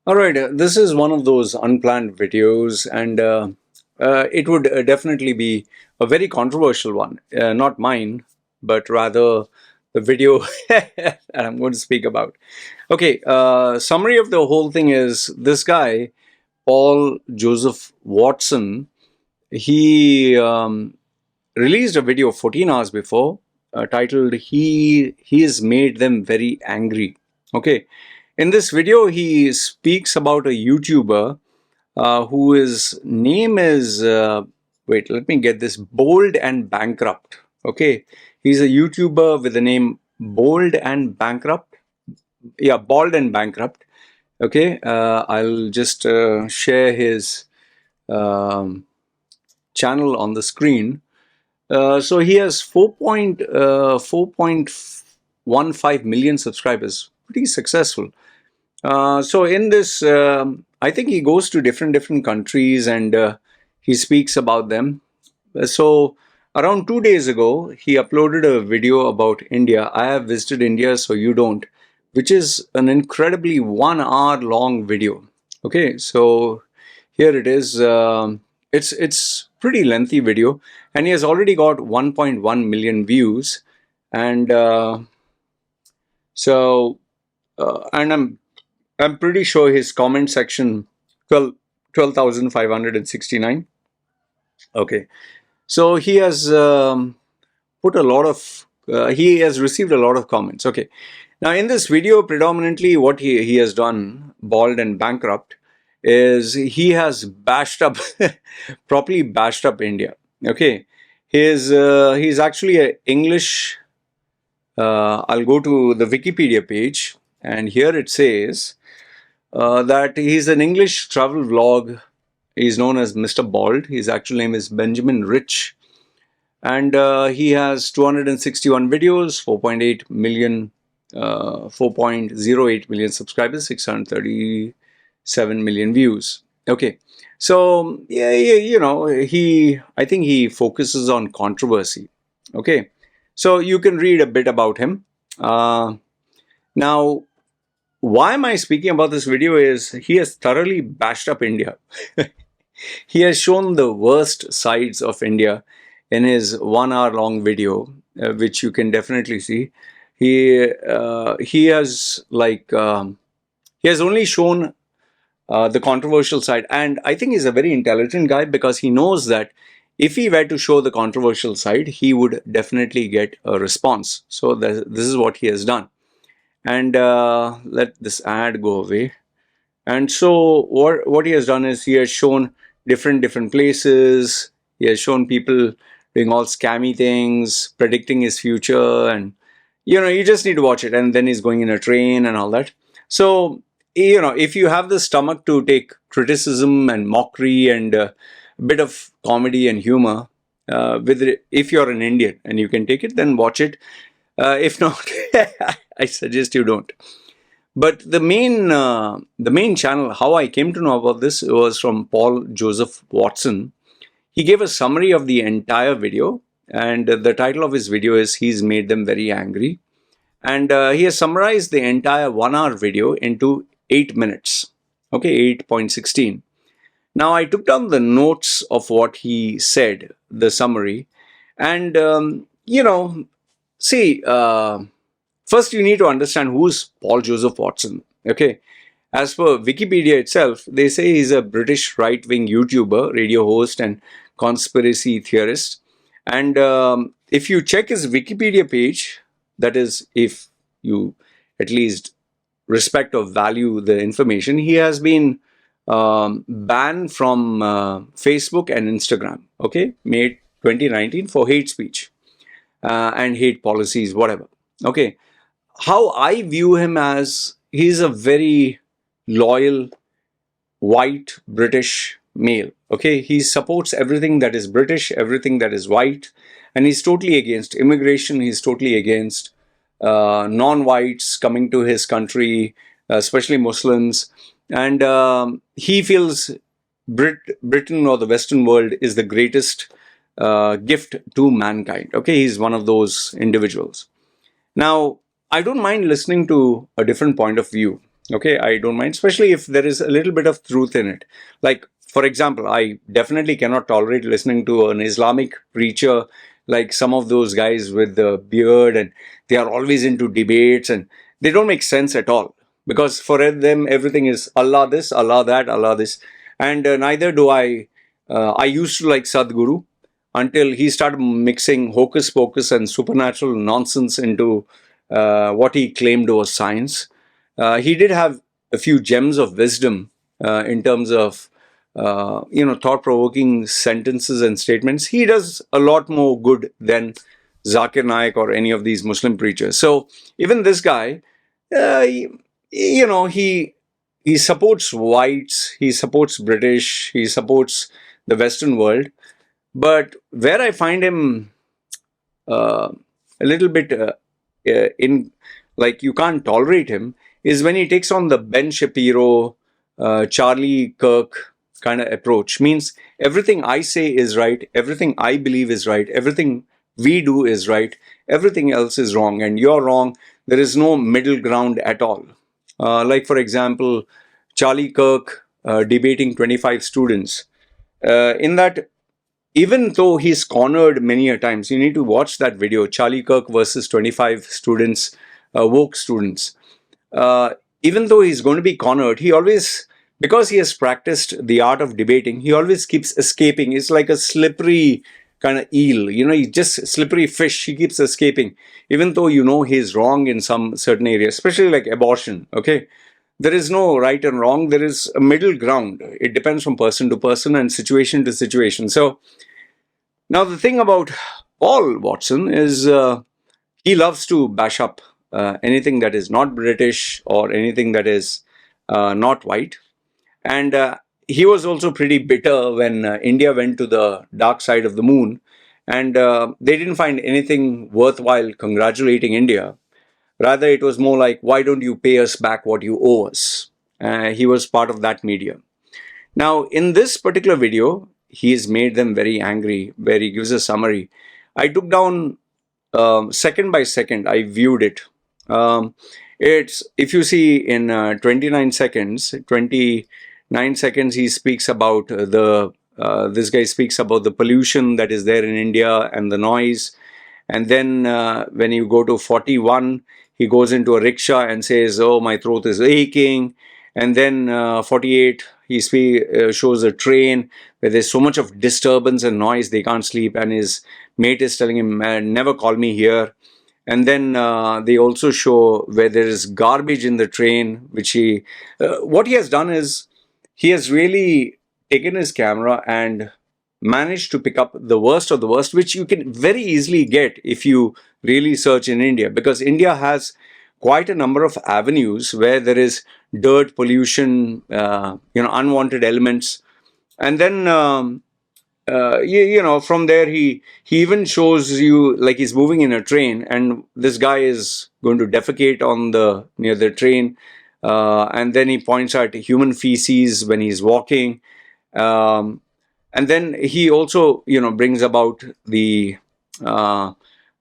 All right, this is one of those unplanned videos, and it would definitely be a very controversial one. Not mine, but rather the video that I'm going to speak about. Okay, summary of the whole thing is this guy, Paul Joseph Watson, he released a video 14 hours before titled He has made them very angry. Okay, in this video, he speaks about a YouTuber who his name is, wait, let me get this, Bold and Bankrupt. Okay, he's a YouTuber with the name Bold and Bankrupt. Yeah, Bald and Bankrupt. Okay, I'll just share his um, channel on the screen. So he has 4.15 million subscribers. Pretty successful. So in this, I think he goes to different countries and he speaks about them. So around 2 days ago, he uploaded a video about India. I have visited India, so you don't, which is an incredibly 1 hour long video. Okay, so here it is. It's pretty lengthy video, and he has already got 1.1 million views, and so and I'm pretty sure his comment section 12,569. Okay, so he has put a lot of he has received a lot of comments. Okay, now in this video, predominantly what he has done, Bald and Bankrupt, is he has bashed up properly bashed up India. Okay, he's actually a English. I'll go to the Wikipedia page, and here it says that he's an English travel vlog. He's known as Mr. Bald. His actual name is Benjamin Rich. And he has 261 videos, 4.8 million, 4.08 million subscribers, 637 million views. Okay. So, yeah, you know, I think he focuses on controversy. Okay. So you can read a bit about him. Now, why am I speaking about this video is he has thoroughly bashed up India. He has shown the worst sides of India in his 1 hour long video, which you can definitely see. He has he has only shown the controversial side, and I think he's a very intelligent guy because he knows that if he were to show the controversial side, he would definitely get a response. So this is what he has done. And let this ad go away. And so what he has done is he has shown different places. He has shown people doing all scammy things, predicting his future, and you just need to watch it. And then he's going in a train and all that. So if you have the stomach to take criticism and mockery and a bit of comedy and humor, if you're an Indian and you can take it, then watch it. If not, I suggest you don't. But the main channel, how I came to know about this was from Paul Joseph Watson. He gave a summary of the entire video, and the title of his video is "He's Made Them Very Angry," and he has summarized the entire 1 hour video into 8 minutes. Okay, 8.16. Now I took down the notes of what he said, the summary, and see. First, you need to understand who's Paul Joseph Watson. Okay, as per Wikipedia itself, they say he's a British right-wing YouTuber, radio host, and conspiracy theorist. And if you check his Wikipedia page, that is, if you at least respect or value the information, he has been banned from Facebook and Instagram. Okay, May 2019 for hate speech and hate policies, whatever. Okay. How I view him as he's a very loyal white British male. Okay, he supports everything that is British, everything that is white, and he's totally against immigration. He's totally against non-whites coming to his country, especially Muslims, and he feels Britain or the Western world is the greatest gift to mankind. Okay, he's one of those individuals. Now, I don't mind listening to a different point of view. Okay, I don't mind, especially if there is a little bit of truth in it. Like, for example, I definitely cannot tolerate listening to an Islamic preacher like some of those guys with the beard, and they are always into debates and they don't make sense at all, because for them everything is Allah this, Allah that, Allah this. And neither do I. I used to like Sadhguru until he started mixing hocus pocus and supernatural nonsense into what he claimed was science. He did have a few gems of wisdom in terms of thought-provoking sentences and statements. He does a lot more good than Zakir Naik or any of these Muslim preachers. So even this guy, he, he supports whites, he supports British, he supports the Western world. But where I find him uh, a little bit in, like, you can't tolerate him, is when he takes on the Ben Shapiro, Charlie Kirk kind of approach. Means everything I say is right, everything I believe is right, everything we do is right, everything else is wrong, and you're wrong. There is no middle ground at all. Like, for example, Charlie Kirk debating 25 students. In that, even though he's cornered many a times, you need to watch that video, Charlie Kirk versus 25 students, woke students. Even though he's going to be cornered, he always, because he has practiced the art of debating, he always keeps escaping. It's like a slippery kind of eel, he just slippery fish. He keeps escaping, even though he's wrong in some certain areas, especially like abortion. Okay, there is no right and wrong. There is a middle ground. It depends from person to person and situation to situation. So now the thing about Paul Watson is he loves to bash up anything that is not British or anything that is not white. And he was also pretty bitter when India went to the dark side of the moon, and they didn't find anything worthwhile congratulating India. Rather, it was more like, why don't you pay us back what you owe us? He was part of that media. Now, in this particular video, he has made them very angry, where he gives a summary. I took down second by second, I viewed it. It's, if you see in 29 seconds, he speaks about this guy speaks about the pollution that is there in India and the noise. And then when you go to 41, he goes into a rickshaw and says, oh, my throat is aching. And then 48, he shows a train where there's so much of disturbance and noise, they can't sleep. And his mate is telling him, never call me here. And then they also show where there is garbage in the train, which what he has done is, he has really taken his camera and managed to pick up the worst of the worst, which you can very easily get if you really search in India, because India has quite a number of avenues where there is dirt, pollution, unwanted elements. And then from there he even shows you, like, he's moving in a train and this guy is going to defecate on near the train, and then he points out human feces when he's walking, and then he also brings about the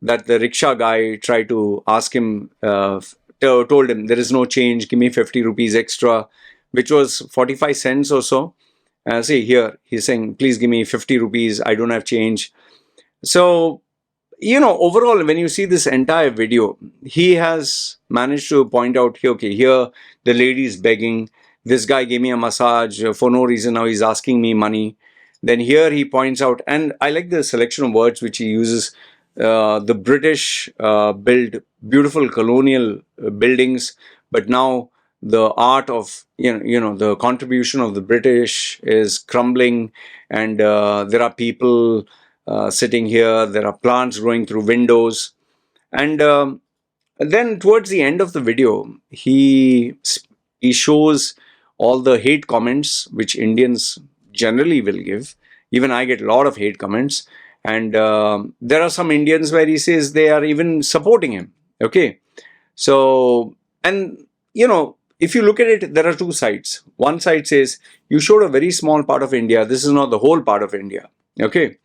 that the rickshaw guy tried to ask him, told him, there is no change, give me 50 rupees extra, which was 45 cents or so. See here, he's saying, please give me 50 rupees, I don't have change. So, overall, when you see this entire video, he has managed to point out, okay, here the lady is begging, this guy gave me a massage for no reason, now he's asking me money. Then here he points out, and I like the selection of words which he uses, the British build beautiful colonial buildings, but now the art of the contribution of the British is crumbling, and there are people sitting here, there are plants growing through windows. And then towards the end of the video, he shows all the hate comments which Indians generally will give. Even I get a lot of hate comments, and there are some Indians where he says they are even supporting him. Okay, so, and if you look at it, there are two sides. One side says, you showed a very small part of India, this is not the whole part of India. Okay,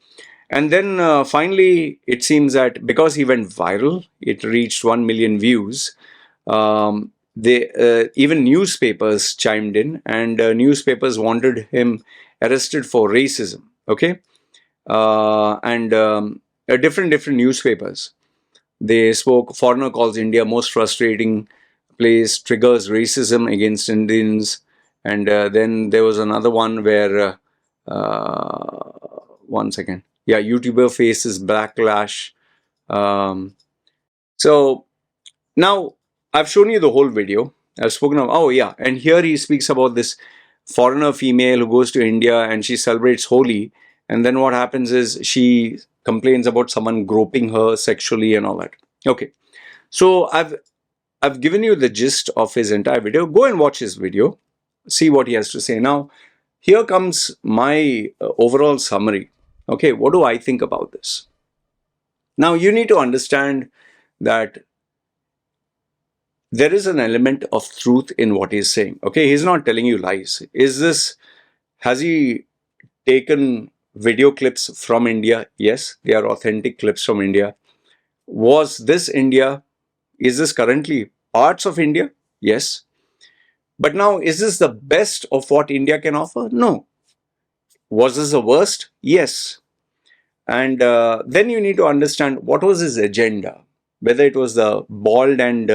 and then finally it seems that because he went viral, it reached 1 million views, They even newspapers chimed in, and newspapers wanted him arrested for racism. Okay, and different newspapers. They spoke. Foreigner calls India most frustrating place, triggers racism against Indians, and then there was another one where one second, yeah, YouTuber faces backlash. Um, so now I've shown you the whole video. I've spoken of, oh yeah, and here he speaks about this foreigner female who goes to India and she celebrates Holi, and then what happens is she complains about someone groping her sexually and all that. Okay, so I've given you the gist of his entire video. Go and watch his video, see what he has to say. Now, here comes my overall summary. Okay, what do I think about this? Now, you need to understand that there is an element of truth in what he's saying. Okay, he's not telling you lies. Has he taken video clips from India? Yes, they are authentic clips from India. Was this India? Is this currently parts of India? Yes. But now, is this the best of what India can offer? No. Was this the worst? Yes. And then you need to understand what was his agenda. Whether it was the bald and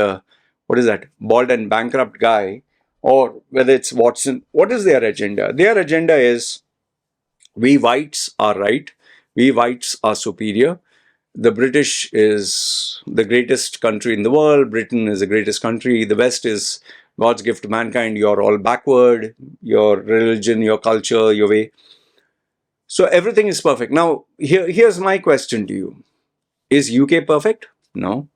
bald and bankrupt guy, or whether it's Watson. What is their agenda? Their agenda is we whites are right. We whites are superior. The British is the greatest country in the world. Britain is the greatest country. The West is God's gift to mankind. You're all backward. Your religion, your culture, your way. So everything is perfect. Now, here's my question to you. Is UK perfect? No.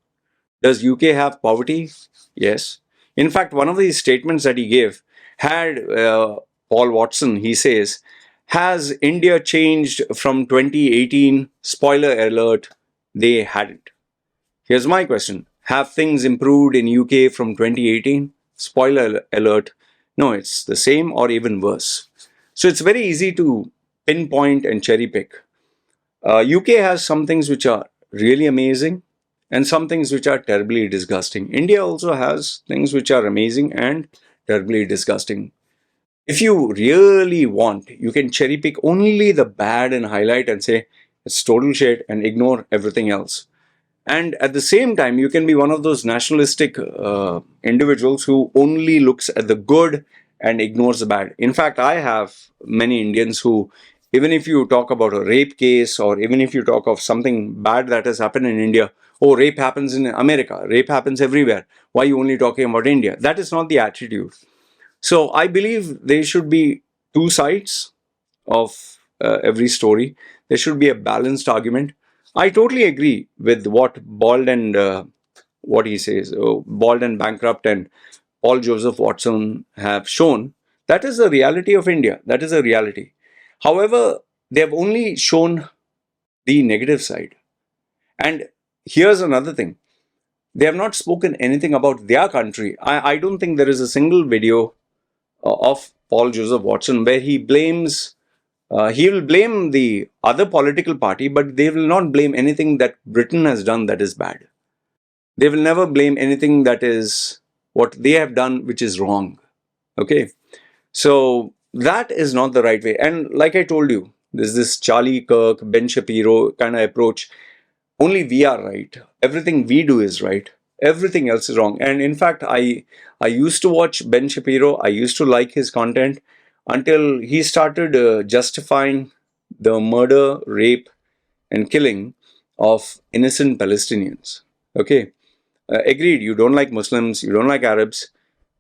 Does UK have poverty? Yes. In fact, one of these statements that he gave had Paul Watson, he says, has India changed from 2018? Spoiler alert, they hadn't. Here's my question. Have things improved in UK from 2018? Spoiler alert, no, it's the same or even worse. So it's very easy to pinpoint and cherry pick. UK has some things which are really amazing and some things which are terribly disgusting. India also has things which are amazing and terribly disgusting. If you really want, you can cherry pick only the bad and highlight and say it's total shit and ignore everything else. And at the same time, you can be one of those nationalistic individuals who only looks at the good and ignores the bad. In fact, I have many Indians who, even if you talk about a rape case or even if you talk of something bad that has happened in India, oh, rape happens in America, rape happens everywhere. Why are you only talking about India? That is not the attitude. So I believe there should be two sides of every story. There should be a balanced argument. I totally agree with what Bald and what he says, Bald and Bankrupt and Paul Joseph Watson have shown. That is the reality of India. That is a reality. However, they have only shown the negative side. And here's another thing. They have not spoken anything about their country. I don't think there is a single video of Paul Joseph Watson where he blames he will blame the other political party, but they will not blame anything that Britain has done that is bad. They will never blame anything that is what they have done which is wrong. Okay, so that is not the right way. And like I told you, there's this Charlie Kirk, Ben Shapiro kind of approach. Only we are right. Everything we do is right. Everything else is wrong. And in fact, I used to watch Ben Shapiro. I used to like his content until he started justifying the murder, rape, and killing of innocent Palestinians. Okay, agreed. You don't like Muslims. You don't like Arabs.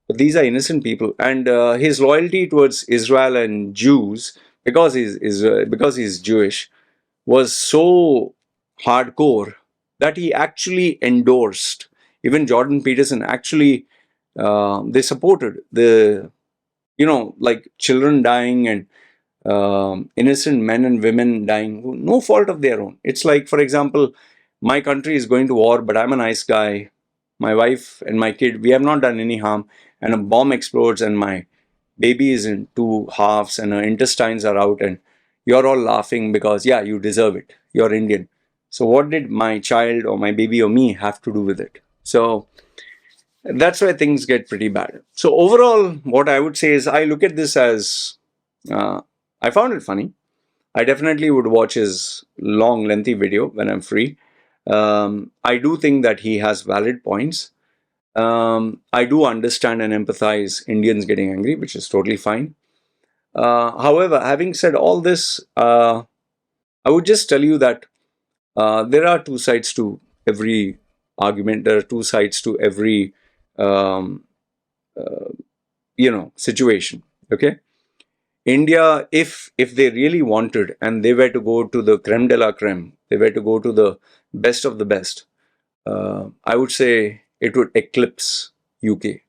But these are innocent people. And his loyalty towards Israel and Jews, because he's Jewish, was so hardcore that he actually endorsed. Even Jordan Peterson actually they supported the like children dying and innocent men and women dying, no fault of their own. It's like, for example, my country is going to war, but I'm a nice guy. My wife and my kid, we have not done any harm, and a bomb explodes and my baby is in two halves and her intestines are out, and you're all laughing because, yeah, you deserve it. You're Indian. So what did my child or my baby or me have to do with it? So That's where things get pretty bad. So overall, what I would say is I look at this as I found it funny. I definitely would watch his long, lengthy video when I'm free. I do think that he has valid points. I do understand and empathize Indians getting angry, which is totally fine. However, having said all this, I would just tell you that there are two sides to every argument. There are two sides to every um, situation. Okay, India, if they really wanted and they were to go to the creme de la creme, they were to go to the best of the best. I would say it would eclipse UK.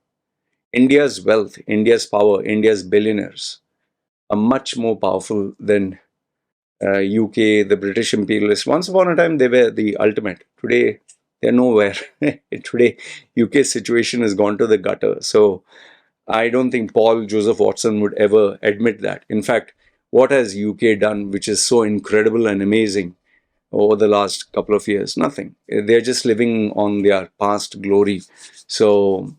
India's wealth, India's power, India's billionaires are much more powerful than UK, the British imperialists. Once upon a time, they were the ultimate. Today, they're nowhere. Today, UK's situation has gone to the gutter. So I don't think Paul Joseph Watson would ever admit that. In fact, what has UK done, which is so incredible and amazing over the last couple of years? Nothing. They're just living on their past glory. So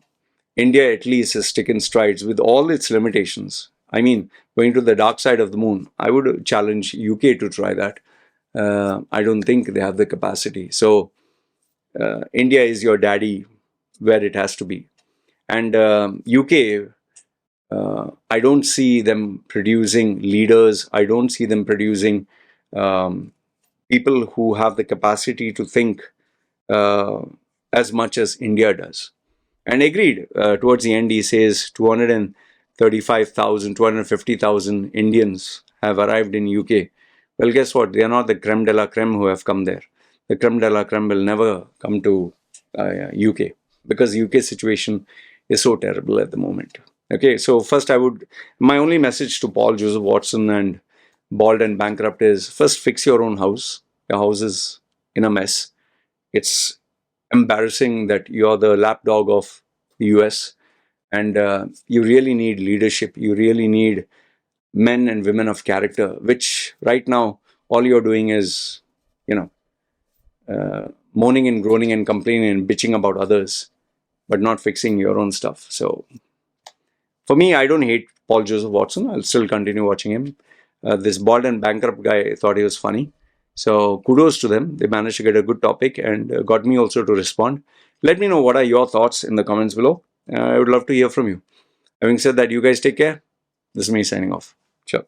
India at least has taken strides with all its limitations. I mean, going to the dark side of the moon, I would challenge UK to try that. I don't think they have the capacity. So India is your daddy where it has to be. And UK, I don't see them producing leaders. I don't see them producing people who have the capacity to think uh, as much as India does. And agreed, towards the end, he says 235,000, 250,000 Indians have arrived in UK. Well, guess what? They are not the creme de la creme who have come there. The creme de la creme will never come to UK because UK situation is so terrible at the moment. Okay, so first my only message to Paul Joseph Watson and Bald and Bankrupt is first fix your own house. Your house is in a mess. It's embarrassing that you're the lapdog of the US and you really need leadership. You really need men and women of character, which right now all you're doing is, you know, moaning and groaning and complaining and bitching about others, but not fixing your own stuff. So for me, I don't hate Paul Joseph Watson. I'll still continue watching him. This Bald and Bankrupt guy, I thought he was funny. So kudos to them. They managed to get a good topic and got me also to respond. Let me know what are your thoughts in the comments below. I would love to hear from you. Having said that, you guys take care. This is me signing off. Ciao.